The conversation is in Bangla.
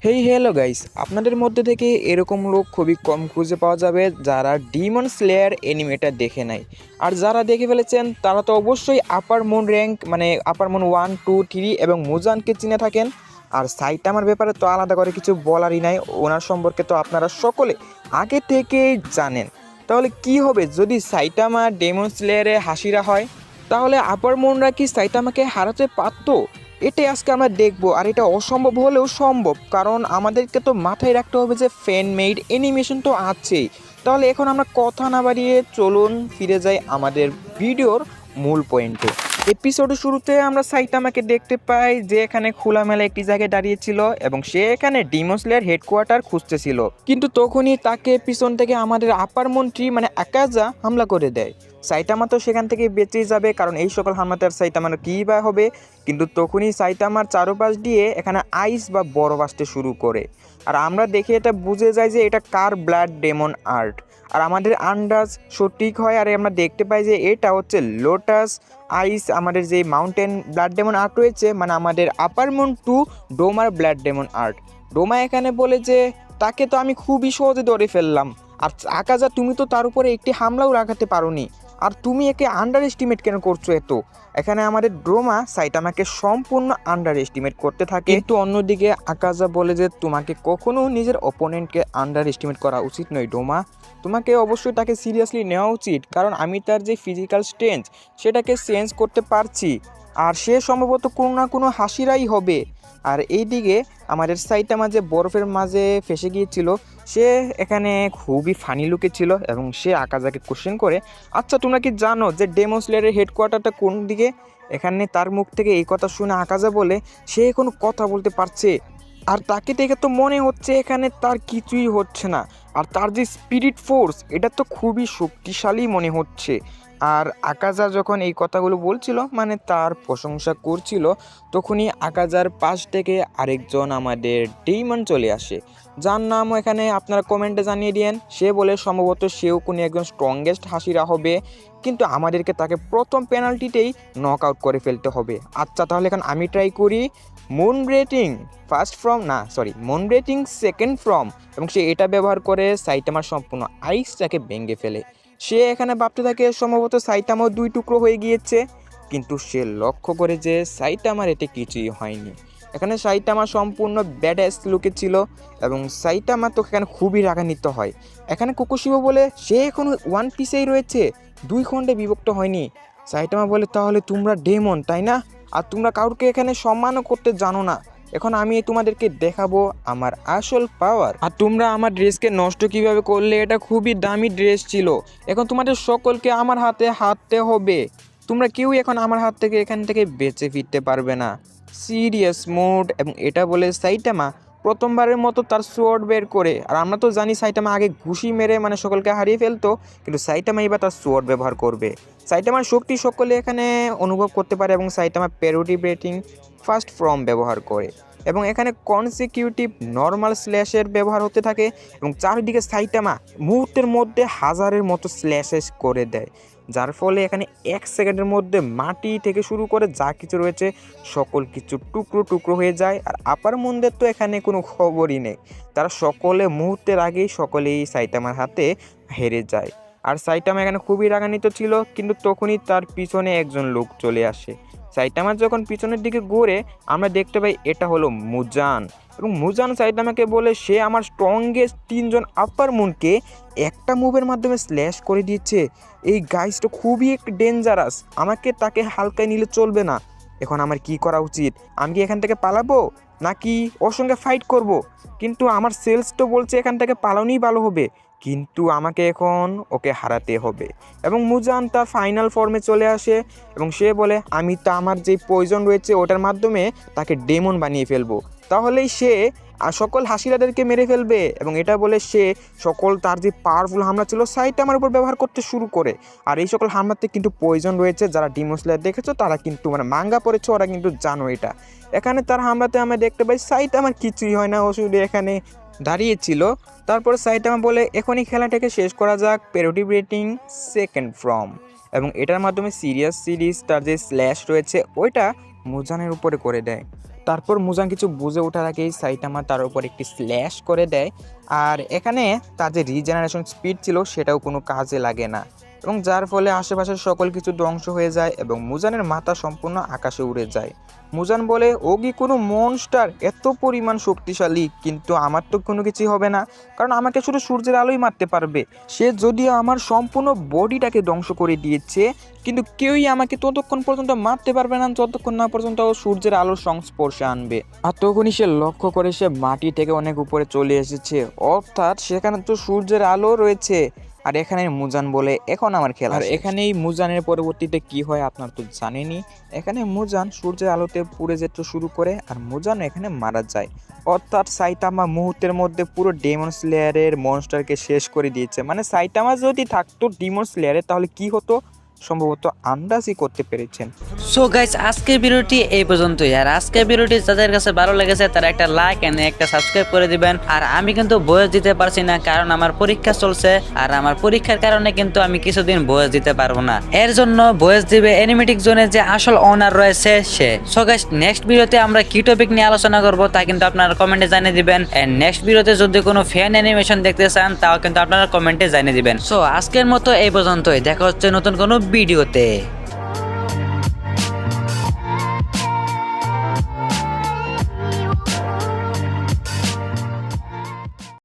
হেই হ্যালো গাইস, আপনাদের মধ্যে থেকে এরকম লোক খুবই কম খুঁজে পাওয়া যাবে যারা ডিমন স্লেয়ার এনিমেটা দেখে নাই। আর যারা দেখে ফেলেছেন তারা তো অবশ্যই আপার মুন র্যাঙ্ক মানে আপার মুন 1, 2, 3 এবং মুজানকে চিনে থাকেন। আর সাইটামার ব্যাপারে তো আলাদা করে কিছু বলারই নাই, ওনার সম্পর্কে তো আপনারা সকলে আগে থেকেই জানেন। তাহলে কি হবে যদি সাইটামা ডেমন স্লেয়ারে হাসিরা হয়? তাহলে আপার মুনরা কি সাইটামাকে হারাতে পারতো? এটাই আজকে আমরা দেখবো। আর এটা অসম্ভব হলেও সম্ভব, কারণ আমাদেরকে তো মাথায় রাখতে হবে যে ফ্যান মেড অ্যানিমেশন তো আছেই। তাহলে এখন আমরা কথা না বাড়িয়ে চলুন ফিরে যাই আমাদের ভিডিওর মূল পয়েন্টে। এপিসোডের শুরুতে আমরা সাইটামাকে দেখতে পাই যে এখানে খোলামেলা একটি জায়গায় দাঁড়িয়েছিল এবং সে এখানে ডিমন স্লেয়ার হেডকোয়ার্টার খুঁজতেছিল। কিন্তু তখনই তাকে পিছন থেকে আমাদের আপার মন্ত্রী মানে আকাজা হামলা করে দেয়। সাইটামা তো সেখান থেকে বেঁচেই যাবে, কারণ এই সকল হামলাতে আর সাইটামার কী বা হবে। কিন্তু তখনই সাইটামার চারপাশ দিয়ে এখানে আইস বা বরফ আসতে শুরু করে। আর আমরা দেখে এটা বুঝে যাই যে এটা কার ব্লাড ডেমন আর্ট। আর আমাদের আন্দাজ সঠিক হয়, আর আমরা দেখতে পাই যে এটা হচ্ছে লোটাস আইস আমাদের যে মাউন্টেন ব্লাড ডেমন আর্ট রয়েছে, মানে আমাদের আপার মুন 2 ডোমার ব্লাড ডেমন আর্ট। ডোমা এখানে বলে যে তাকে তো আমি খুবই সহজে ধরে ফেললাম, আর আকাজা তুমি তো তার উপরে একটি হামলাও লাগাতে পারোনি, আর তুমি একে আন্ডার এস্টিমেট কেন করছো এত? এখানে আমাদের ড্রোমা সাইটামাকে সম্পূর্ণ আন্ডার এস্টিমেট করতে থাকে। কিন্তু অন্যদিকে আকাজা বলে যে তোমাকে কখনো নিজের অপোনেন্টকে আন্ডার এস্টিমেট করা উচিত নয় ডোমা, তোমাকে অবশ্যই তাকে সিরিয়াসলি নেওয়া উচিত, কারণ আমি তার যে ফিজিক্যাল স্ট্রেংথ সেটাকে চেঞ্জ করতে পারছি, আর সে সম্ভবত কোনো না কোনো হাসিরাই হবে। আর এইদিকে আমাদের সাইটামা যে বরফের মাঝে ফেসে গিয়েছিল, সে এখানে খুবই ফানি লুকে ছিল এবং সে আকাজাকে কোশ্চেন করে, আচ্ছা তোমরা কি জানো যে ডেমন স্লেয়ারের হেডকোয়ার্টারটা কোন দিকে? এখানে তার মুখ থেকে এই কথা শুনে আকাজা বলে সে কোনো কথা বলতে পারছে, আর তাকে দেখে তো মনে হচ্ছে এখানে তার কিছুই হচ্ছে না, আর তার যে স্পিরিট ফোর্স এটা তো খুবই শক্তিশালী মনে হচ্ছে। আর আকাজা যখন এই কথাগুলো বলছিল মানে তার প্রশংসা করছিল, তখনই আকাজার পাশ থেকে আরেকজন আমাদের ডেমন চলে আসে, যার নামও এখানে আপনারা কমেন্টে জানিয়ে দিন। সে বলে সম্ভবত সেও কোনো একজন স্ট্রংগেস্ট হাসিরা হবে, কিন্তু আমাদেরকে তাকে প্রথম পেনাল্টিতেই নক আউট করে ফেলতে হবে। আচ্ছা তাহলে এখন আমি ট্রাই করি মুন রেটিং ফার্স্ট ফ্রম না sorry moon rating second from, এবং সে এটা ব্যবহার করে সাইটামার সম্পূর্ণ আইসটাকে ভেঙে ফেলে। সে এখানে ভাবতে থাকে সম্ভবত সাইটামাও 2 টুকরো হয়ে গিয়েছে, কিন্তু সে লক্ষ্য করে যে সাইটামার এতে কিছুই হয়নি। এখানে সাইটামা সম্পূর্ণ ব্যাডাস লুকে ছিল এবং সাইটামা তো এখানে খুবই রাগান্বিত হয়। এখানে কুকুশিবো বলে সে এখন ওয়ান পিসেই রয়েছে, 2 খণ্ডে বিভক্ত হয়নি। সাইটামা বলে তাহলে তোমরা ডেমন তাই না, আর তোমরা কাউকে এখানে সম্মানও করতে জানো না। এখন আমি তোমাদেরকে দেখাবো আমার আসল পাওয়ার, আর তোমরা আমার ড্রেসকে নষ্ট কিভাবে করলে। এটা খুবই দামি ড্রেস ছিল, এখন তোমাদের সকলকে আমার হাতে হারতে হবে। তোমরা কেউ এখন আমার হাত থেকে এখান থেকে বেঁচে ফিরতে পারবে না। Serious mode. এবং এটা বলে সাইটামা প্রথমবারের মতো তার সোয়ার্ড বের করে, আর আমরা তো জানি সাইটামা আগে ঘুষি মেরে মানে সকলকে হারিয়ে ফেলতো, কিন্তু সাইটামা এবার তার সোয়ার্ড ব্যবহার করবে। সাইটামার শক্তি সকলে এখানে অনুভব করতে পারে এবং সাইটামা প্যারোডি ব্রেটিং ফার্স্ট ফর্ম ব্যবহার করে, এবং এখানে কনসিকিউটিভ নর্মাল স্ল্যাশের ব্যবহার হতে থাকে, এবং চারিদিকে সাইটামা মুহূর্তের মধ্যে হাজারের মতো স্ল্যাশেস করে দেয়, যার ফলে এখানে 1 সেকেন্ডের মধ্যে মাটি থেকে শুরু করে যা কিছু রয়েছে সকল কিছু টুকরো টুকরো হয়ে যায়। আর আপার মুন্ডের তো এখানে কোনো খবরই নেই, তারা সকলে মুহূর্তের আগেই সকলেই সাইটামার হাতে হেরে যায়। আর সাইটামা এখানে খুবই রাগান্বিত ছিল, কিন্তু তখনই তার পিছনে একজন লোক চলে আসে। সাইটামা যখন পিছনের দিকে ঘুরে আমরা দেখতে পাই এটা হলো মুজান, এবং মুজান সাইটামাকে বলে সে আমার স্ট্রংগেস্ট 3জন আপার মুনকে একটা মুভের মাধ্যমে স্ল্যাশ করে দিচ্ছে। এই গাইসটা খুবই একটু ডেঞ্জারাস, আমাকে তাকে হালকায় নিলে চলবে না। এখন আমার কি করা উচিত? আমি কি এখান থেকে পালাবো নাকি ওর সঙ্গে ফাইট করব? কিন্তু আমার সেলস তো বলছে এখান থেকে পালানোই ভালো হবে, কিন্তু আমাকে এখন ওকে হারাতে হবে। এবং মুজান তার ফাইনাল ফর্মে চলে আসে এবং সে বলে আমি তো আমার যে পয়জন রয়েছে ওটার মাধ্যমে তাকে ডেমন বানিয়ে ফেলবো, তাহলেই সে সকল হাসিরাদেরকে মেরে ফেলবে। এবং এটা বলে সে সকল তার যে পাওয়ারফুল হামলা ছিল সাইটামার উপর ব্যবহার করতে শুরু করে। আর এই সকল হামলাতে কিন্তু পয়জন রয়েছে, যারা ডিমন স্লেয়ার দেখেছো তারা কিন্তু মানে মাঙ্গা পড়েছো, ওরা কিন্তু জানো এটা। এখানে তার হামলাতে আমরা দেখতে পাই সাইটামার কিছুই হয় না, ও শুধু এখানে দাঁড়িয়েছিল। তারপর সাইটামা বলে এখনই খেলাটাকে শেষ করা যাক, প্যারোডি রেটিং সেকেন্ড ফর্ম, এবং এটার মাধ্যমে সিরিয়াস সিরিজ তার যে স্ল্যাশ রয়েছে ওইটা মুজানের উপরে করে দেয়। তারপর মুজান কিছু বুঝে ওঠার আগেই সাইটামা তার উপর একটি স্ল্যাশ করে দেয়, আর এখানে তার যে রিজেনারেশন স্পিড ছিল সেটাও কোনো কাজে লাগে না, এবং যার ফলে আশেপাশের সকল কিছু ধ্বংস হয়ে যায় এবং মুজানের মাথা সম্পূর্ণ আকাশে উড়ে যায়। মুজান বলে, ও কি কোনো মনস্টার, এত পরিমাণ শক্তিশালী, কিন্তু আমার তো কোনো কিছুই হবে না, কারণ আমাকে শুধু সূর্যের আলোই মারতে পারবে। সে যদিও আমার সম্পূর্ণ বডিটাকে ধ্বংস করে দিয়েছে, কিন্তু কেউই আমাকে ততক্ষণ পর্যন্ত মারতে পারবে না যতক্ষণ না পর্যন্ত ও সূর্যের আলোর সংস্পর্শে আনবে। আর তখনই সে লক্ষ্য করে সে মাটি থেকে অনেক উপরে চলে এসেছে, অর্থাৎ সেখানে তো সূর্যের আলো রয়েছে। আর এখানে মুজান বলে, এখন আমার খেলা। আর এখানেই মুজানের পরবর্তীতে কি হয় আপনার তো জানেনই। এখানে মুজান সূর্যের আলোতে পুড়ে যেতে শুরু করে আর মুজান এখানে মারা যায়, অর্থাৎ সাইতামা মুহূর্তের মধ্যে পুরো ডেমন স্লেয়ারের মনস্টারকে শেষ করে দিয়েছে। মানে সাইতামা যদি থাকতো ডেমন স্লেয়ারে তাহলে কি হতো সম্ভবত আন্দাজই করতে পেরেছেন। সো গাইস, আজকের ভিডিওটি এই পর্যন্তই। আর আজকের ভিডিওটি যাদের কাছে ভালো লেগেছে তারা একটা লাইক এন্ড একটা সাবস্ক্রাইব করে দিবেন। আর আমি কিন্তু ভয়েস দিতে পারছি না, কারণ আমার পরীক্ষা চলছে, আর আমার পরীক্ষার কারণে কিন্তু আমি কিছুদিন ভয়েস দিতে পারবো না। এর জন্য ভয়েস দিবে অ্যানিমেটিক জোনের যে আসল ওনার রয়েছে সে। সো গাইস, নেক্সট ভিডিওতে আমরা কি টপিক নিয়ে আলোচনা করব তা কিন্তু আপনারা কমেন্টে জানিয়ে দিবেন। এন্ড নেক্সট ভিডিওতে যদি কোনো ফ্যান অ্যানিমেশন দেখতে চান তাও কিন্তু আপনারা কমেন্টে জানিয়ে দিবেন। সো আজকের মতো এই পর্যন্তই, দেখা হচ্ছে নতুন কোনো ভিডিওতে।